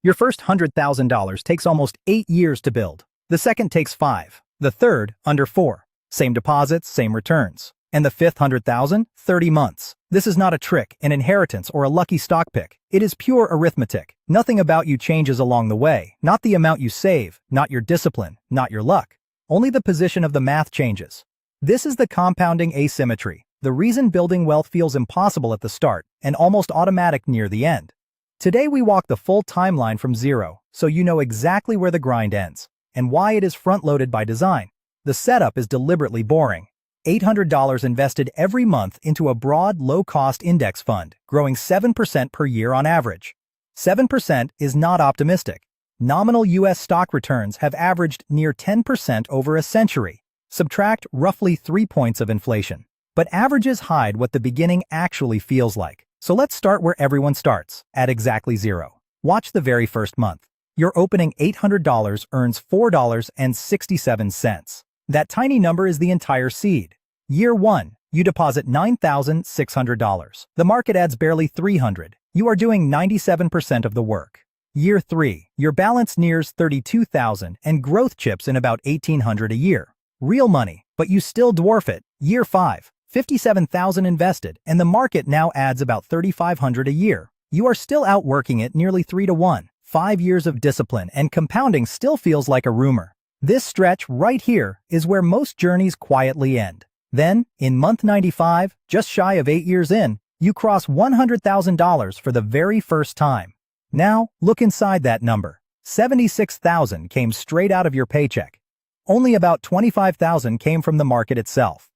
Your first $100,000 takes almost 8 years to build. The second takes 5. The third, under 4. Same deposits, same returns. And the fifth 100,000, 30 months. This is not a trick, an inheritance, or a lucky stock pick. It is pure arithmetic. Nothing about you changes along the way. Not the amount you save, not your discipline, not your luck. Only the position of the math changes. This is the compounding asymmetry. The reason building wealth feels impossible at the start and almost automatic near the end. Today we walk the full timeline from zero, so you know exactly where the grind ends and why it is front-loaded by design. The setup is deliberately boring. $800 invested every month into a broad, low-cost index fund, growing 7% per year on average. 7% is not optimistic. Nominal U.S. stock returns have averaged near 10% over a century. Subtract roughly 3 points of inflation. But averages hide what the beginning actually feels like. So let's start where everyone starts, at exactly zero. Watch the very first month. Your opening $800 earns $4.67. That tiny number is the entire seed. Year 1, you deposit $9,600. The market adds barely $300. You are doing 97% of the work. Year 3, your balance nears $32,000 and growth chips in about $1,800 a year. Real money, but you still dwarf it. Year 5, $57,000 invested, and the market now adds about $3,500 a year. You are still outworking it nearly 3 to 1. 5 years of discipline and compounding still feels like a rumor. This stretch right here is where most journeys quietly end. Then, in month 95, just shy of 8 years in, you cross $100,000 for the very first time. Now, look inside that number. $76,000 came straight out of your paycheck. Only about $25,000 came from the market itself.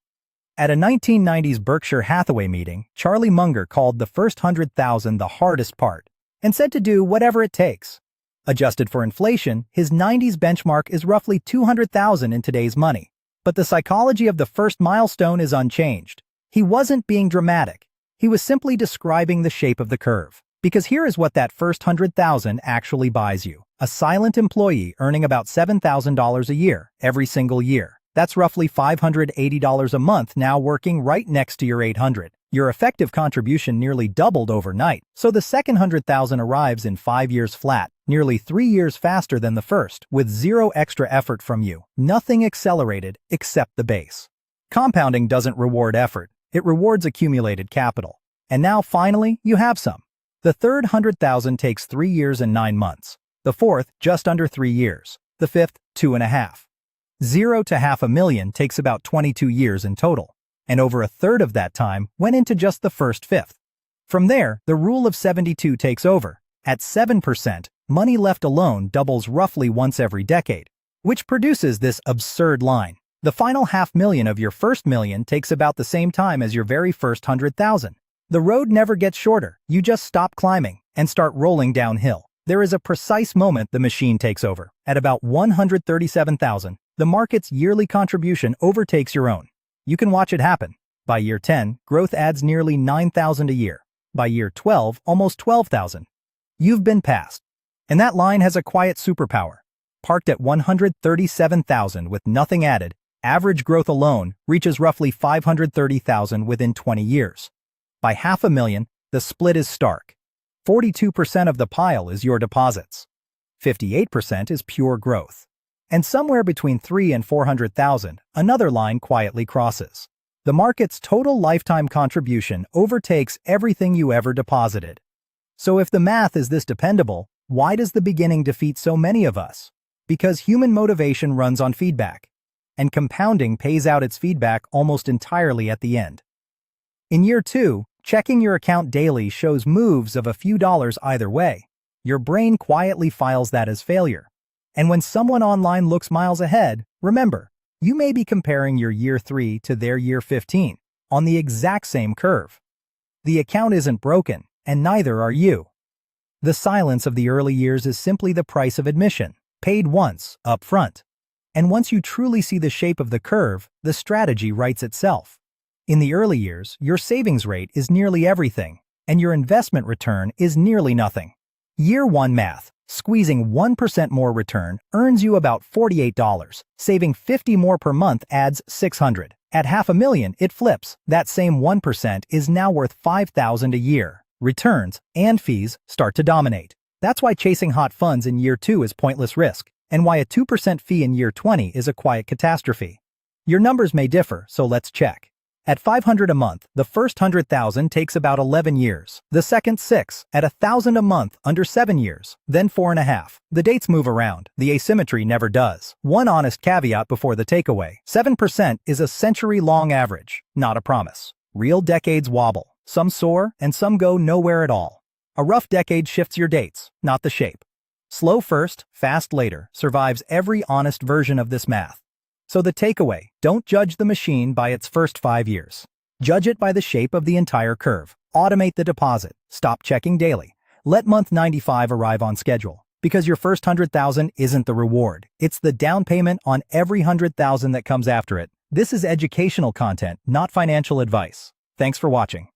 At a 1990s Berkshire Hathaway meeting, Charlie Munger called the first $100,000 the hardest part and said to do whatever it takes. Adjusted for inflation, his 90s benchmark is roughly $200,000 in today's money. But the psychology of the first milestone is unchanged. He wasn't being dramatic. He was simply describing the shape of the curve. Because here is what that first $100,000 actually buys you. A silent employee earning about $7,000 a year, every single year. That's roughly $580 a month now working right next to your $800. Your effective contribution nearly doubled overnight, so the second $100,000 arrives in 5 years flat, nearly 3 years faster than the first, with zero extra effort from you. Nothing accelerated except the base. Compounding doesn't reward effort, it rewards accumulated capital. And now finally, you have some. The third $100,000 takes 3 years and 9 months. The fourth, just under 3 years. The fifth, 2.5. 0 to $500,000 takes about 22 years in total. And over a third of that time went into just the first fifth. From there, the rule of 72 takes over. At 7%, money left alone doubles roughly once every decade, which produces this absurd line. The final $500,000 of your first million takes about the same time as your very first $100,000. The road never gets shorter, you just stop climbing and start rolling downhill. There is a precise moment the machine takes over. At about $137,000, the market's yearly contribution overtakes your own. You can watch it happen. By year 10, growth adds nearly $9,000 a year. By year 12, almost $12,000. You've been passed. And that line has a quiet superpower. Parked at $137,000 with nothing added, average growth alone reaches roughly $530,000 within 20 years. By $500,000, the split is stark. 42% of the pile is your deposits. 58% is pure growth. And somewhere between $300,000 and $400,000, another line quietly crosses. The market's total lifetime contribution overtakes everything you ever deposited. So if the math is this dependable, why does the beginning defeat so many of us? Because human motivation runs on feedback, and compounding pays out its feedback almost entirely at the end. In year 2, checking your account daily shows moves of a few dollars either way. Your brain quietly files that as failure. And when someone online looks miles ahead, remember, you may be comparing your year 3 to their year 15 on the exact same curve. The account isn't broken, and neither are you. The silence of the early years is simply the price of admission, paid once, up front. And once you truly see the shape of the curve, the strategy writes itself. In the early years, your savings rate is nearly everything, and your investment return is nearly nothing. Year 1 math. Squeezing 1% more return earns you about $48. Saving $50 more per month adds $600. At $500,000, it flips. That same 1% is now worth $5,000 a year. Returns and fees start to dominate. That's why chasing hot funds in year 2 is pointless risk, and why a 2% fee in year 20 is a quiet catastrophe. Your numbers may differ, so let's check. At $500 a month, the first 100,000 takes about 11 years, the second 6, at $1,000 a month under 7 years, then 4.5. The dates move around, the asymmetry never does. One honest caveat before the takeaway: 7% is a century-long average, not a promise. Real decades wobble, some soar, and some go nowhere at all. A rough decade shifts your dates, not the shape. Slow first, fast later survives every honest version of this math. So the takeaway: don't judge the machine by its first 5 years. Judge it by the shape of the entire curve. Automate the deposit. Stop checking daily. Let month 95 arrive on schedule. Because your first 100,000 isn't the reward. It's the down payment on every 100,000 that comes after it. This is educational content, not financial advice. Thanks for watching.